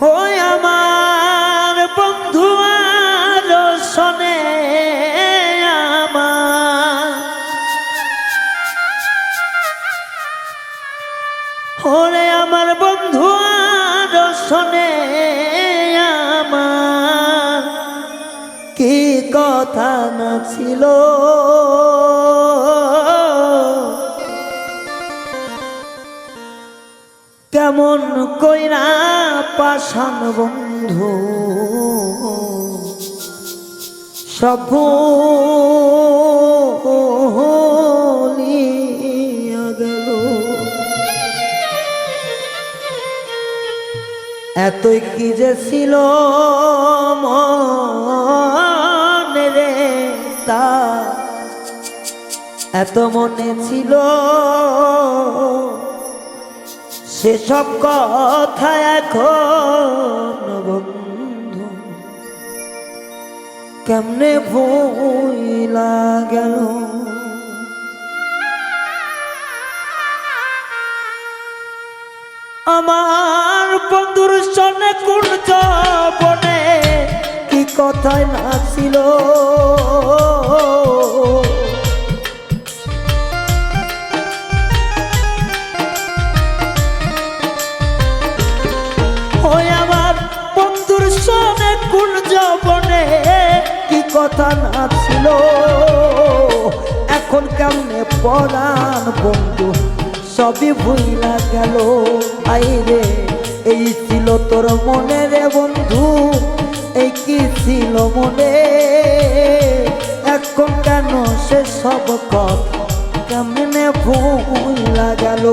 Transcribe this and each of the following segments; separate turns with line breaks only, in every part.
ওই আমার বন্ধু আর শোনে আমার, ওরে আমার বন্ধু আর শোনে আমার, কি কথা না ছিল কেমন কইরা পাষাণ বন্ধু সব ভুলিয়া গেল। এতই কি যে ছিল মনে রে তা, এত মনে ছিল সেসব কথা এখন বন্ধু কেমনে ভুলা গেল। আমার বন্ধুর সনে কোন যৌবনে কি কথাই না ছিল, ওই আমার বন্ধুর সনে কোন যৌবনে কি কথা না ছিল, এখন কেমনে পরাণ বন্ধু সবই ভুইলা গেল। আইরে এই ছিল তোর মনে রে বন্ধু, এই কি ছিল মনে, এখন কেন সে সব কথা কেমনে ভুইলা গেল।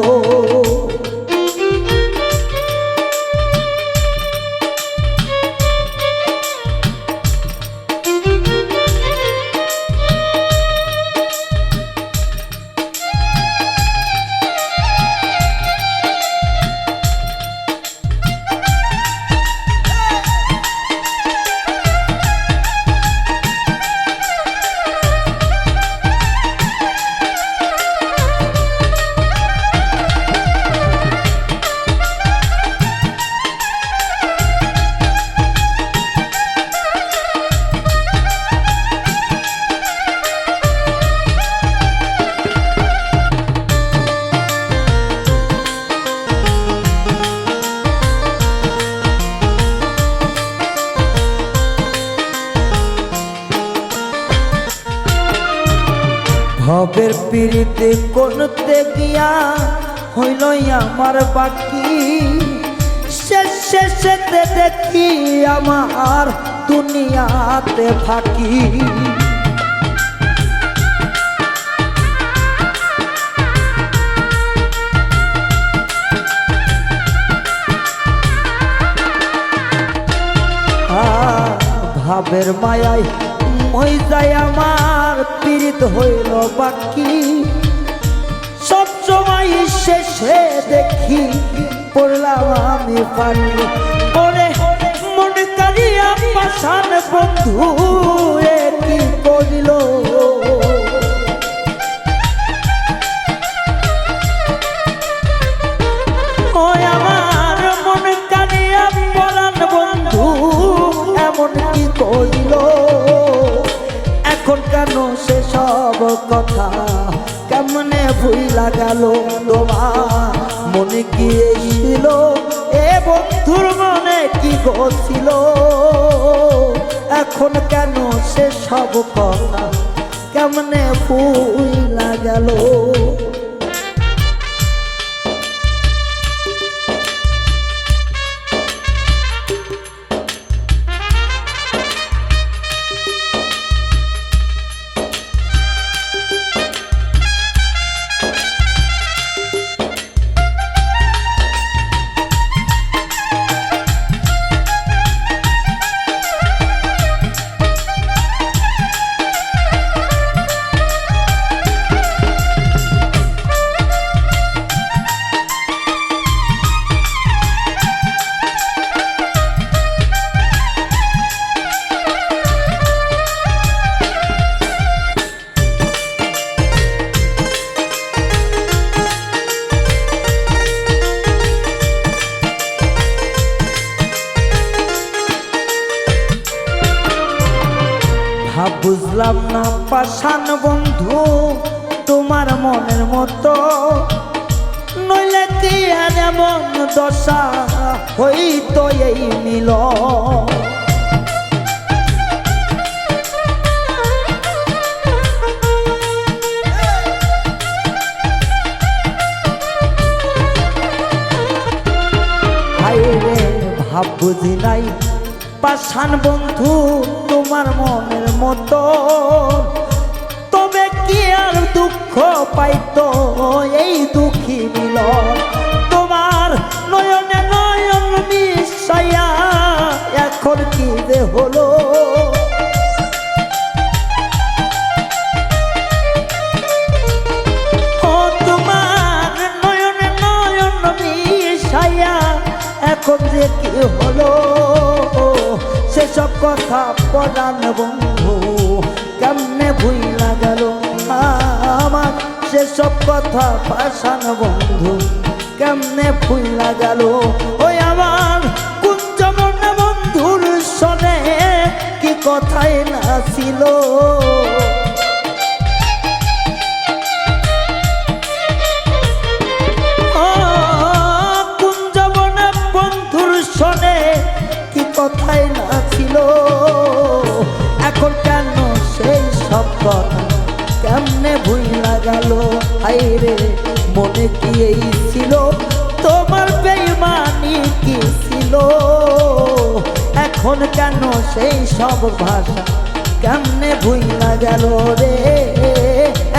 ভবের পিড়িতে করতে গিয়া হইল আমার বাকি, শেষেতে দেখি আমার দুনিয়াতে ফাঁকি। ভাবের মায়ায় মই যায় আমার পীড়িত হইল বাকি, সব সময় শেষে দেখি পড়লাম আমি পানি। ওরে মন কারিয়া পাষাণ বন্ধু এ কি করিল, ওই আমার মন কারিয়া পরাণ বন্ধু এমন কি করিল, এখন কেন সে সব কথা কেমনে ভুইলা গেল। তোমার মনে কি ছিল এ বন্ধুর মনে কি গছিল, এখন কেন সে সব কথা কেমনে ভুইলা গেল। ছিলাম না পাষাণ বন্ধু তোমার মনের মতো, নইলে কি আর এমন দশা হইতো এই মিলন। হায়রে ভাব বুঝি নাই পাষাণ বন্ধু তোমার মনের মতো, তবে কি আর দুঃখ পাইতো এই দুঃখী মিলন। তোমার নয়নে নয়ন মিশাইয়া এখন কি যে হলো, ও তোমার নয়নে নয়ন মিশাইয়া এখন যে কি হলো, সেসব কথা পরাণ বন্ধু কেমনে ভুইলা গেল আমার, সেসব কথা পাষাণ বন্ধু কেমনে ভুইলা গেল। ওই আমার কুঞ্জবন বন্ধুর সনে কি কথাই না ছিল, কুঞ্জবন বন্ধুর সনে কি কথাই না ছিল। এখন কেন সেই সব কথা কেমনে ভুইলা গেল, হায়রে মনে কি এই ছিল তোমার বেঈমানি কি ছিল, এখন কেন সেই সব ভাষা কেমনে ভুইলা গেল রে,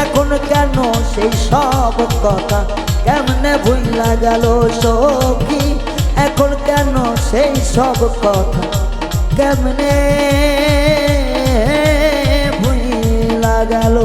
এখন কেন সেই সব কথা কেমনে ভুইলা গেল সখী, এখন কেন সেই সব কথা কেমনে ভুইলা গেল।